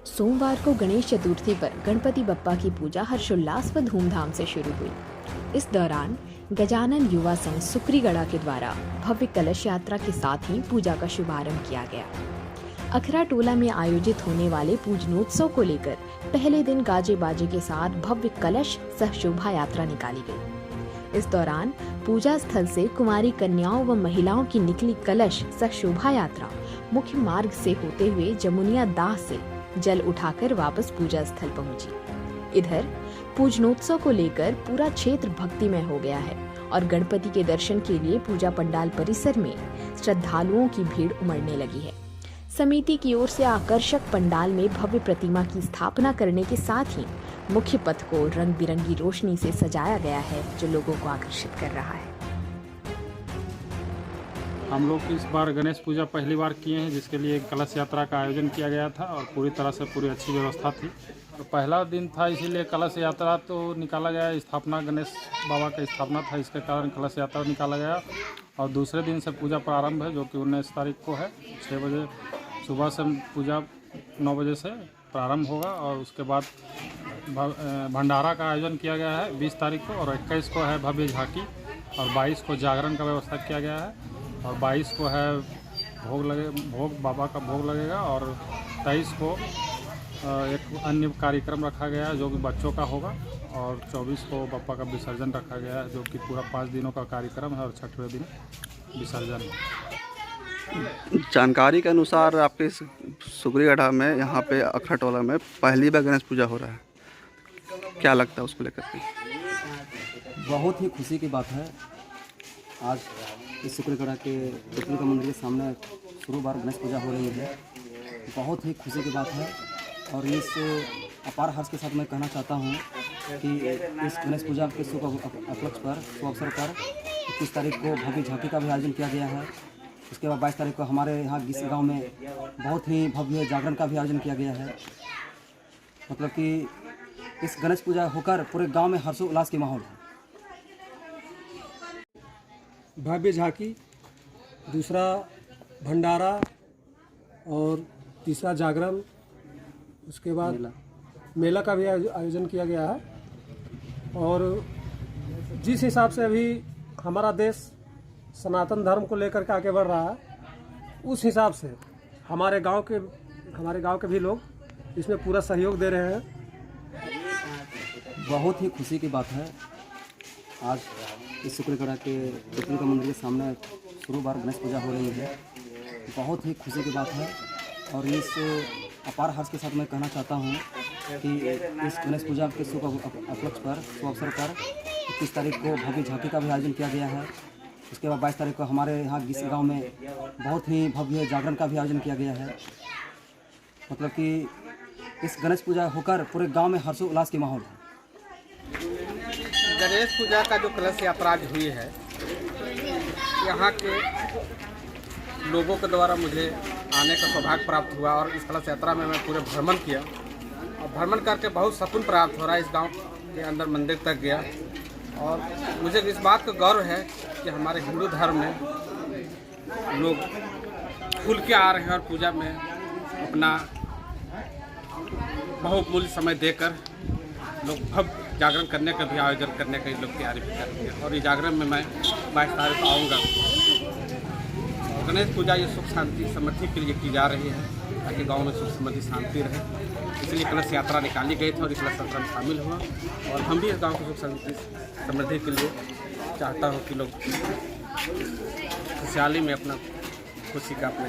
सोमवार को गणेश चतुर्थी पर गणपति बप्पा की पूजा हर्षोल्लास व धूमधाम से शुरू हुई। इस दौरान गजानन युवा संघ सुक्रीगढ़ा के द्वारा भव्य कलश यात्रा के साथ ही पूजा का शुभारंभ किया गया। अखरा टोला में आयोजित होने वाले पूजनोत्सव को लेकर पहले दिन गाजे बाजे के साथ भव्य कलश सह शोभा यात्रा निकाली गई। इस दौरान पूजा स्थल से कुमारी कन्याओं व महिलाओं की निकली कलश सह शोभा यात्रा मुख्य मार्ग से होते हुए जमुनिया दाह से जल उठाकर वापस पूजा स्थल पहुंची। इधर पूजनोत्सव को लेकर पूरा क्षेत्र भक्तिमय हो गया है और गणपति के दर्शन के लिए पूजा पंडाल परिसर में श्रद्धालुओं की भीड़ उमड़ने लगी है। समिति की ओर से आकर्षक पंडाल में भव्य प्रतिमा की स्थापना करने के साथ ही मुख्य पथ को रंग बिरंगी रोशनी से सजाया गया है, जो लोगों को आकर्षित कर रहा है। हम लोग इस बार गणेश पूजा पहली बार किए हैं, जिसके लिए कलश यात्रा का आयोजन किया गया था और पूरी तरह से पूरी अच्छी व्यवस्था थी। तो पहला दिन था, इसीलिए कलश यात्रा तो निकाला गया। स्थापना गणेश बाबा का स्थापना था, इसके कारण कलश यात्रा निकाला गया। और दूसरे दिन से पूजा प्रारंभ है, जो कि 19 तारीख को है। 6 बजे सुबह से पूजा 9 बजे से प्रारंभ होगा और उसके बाद भंडारा का आयोजन किया गया है 20 तारीख को, और 21 को है भव्य झांकी, और 22 को जागरण का व्यवस्था किया गया है, और 22 को है भोग बाबा का भोग लगेगा, और 23 को एक अन्य कार्यक्रम रखा गया है जो कि बच्चों का होगा, और 24 को बप्पा का विसर्जन रखा गया है, जो कि पूरा 5 दिनों का कार्यक्रम है, और 6वें दिन विसर्जन है। जानकारी के अनुसार आपके सुक्रीगढ़ा में यहाँ पे अखरा टोला में पहली बार गणेश पूजा हो रहा है, क्या लगता है उसको लेकर के? बहुत ही खुशी की बात है। आज इस सुक्रीगढ़ा के दुर्गा मंदिर के सामने शुरू बार गणेश पूजा हो रही है। बहुत ही खुशी की बात है और इस अपार हर्ष के साथ मैं कहना चाहता हूँ कि इस गणेश पूजा के शुभ अवसर पर 21 तारीख को भव्य झांकी का भी आयोजन किया गया है। उसके बाद 22 तारीख को हमारे यहाँ इस गांव में बहुत ही भव्य जागरण का भी आयोजन किया गया है। मतलब कि इस गणेश पूजा होकर पूरे गांव में हर्षोल्लास की माहौल है। भव्य झांकी, दूसरा भंडारा और तीसरा जागरण, उसके बाद मेला का भी आयोजन किया गया है। और जिस हिसाब से अभी हमारा देश सनातन धर्म को लेकर के आगे बढ़ रहा है, उस हिसाब से हमारे गांव के भी लोग इसमें पूरा सहयोग दे रहे हैं। बहुत ही खुशी की बात है। आज इस सुक्रीगढ़ा के दुर्गा मंदिर के सामने शुरू बार गणेश पूजा हो रही है। बहुत ही खुशी की बात है और इस अपार हर्ष के साथ मैं कहना चाहता हूँ कि इस गणेश पूजा के शुभ अवसर पर 21 तारीख को भव्य झांकी का भी आयोजन किया गया है। उसके बाद 22 तारीख को हमारे यहाँ इस गांव में बहुत ही भव्य जागरण का भी आयोजन किया गया है। मतलब कि इस गणेश पूजा होकर पूरे गांव में हर्षोल्लास की माहौल है। गणेश पूजा का जो कलश यात्रा आज हुई है, यहाँ के लोगों के द्वारा मुझे आने का सौभाग्य प्राप्त हुआ और इस कलश यात्रा में मैं पूरे भ्रमण किया और भ्रमण करके बहुत सुकून प्राप्त हो रहा है। इस गांव के अंदर मंदिर तक गया और मुझे इस बात का गौरव है कि हमारे हिंदू धर्म में लोग खुल के आ रहे हैं और पूजा में अपना बहुमूल्य समय देकर लोग भव्य जागरण करने का भी आयोजन करने का लोग तैयारी भी कर रहे हैं। और ये जागरण में मैं 22 तारीख को आऊँगा। गणेश पूजा ये सुख शांति समृद्धि के लिए की जा रही है, ताकि गांव में सुख समृद्धि शांति रहे। इसलिए कलश यात्रा निकाली गई थी और इस कलश यात्रा में शामिल हुआ और हम भी इस गांव की सुख शांति समृद्धि के लिए चाहता हूँ कि लोग खुशहाली में अपना खुशी का अपना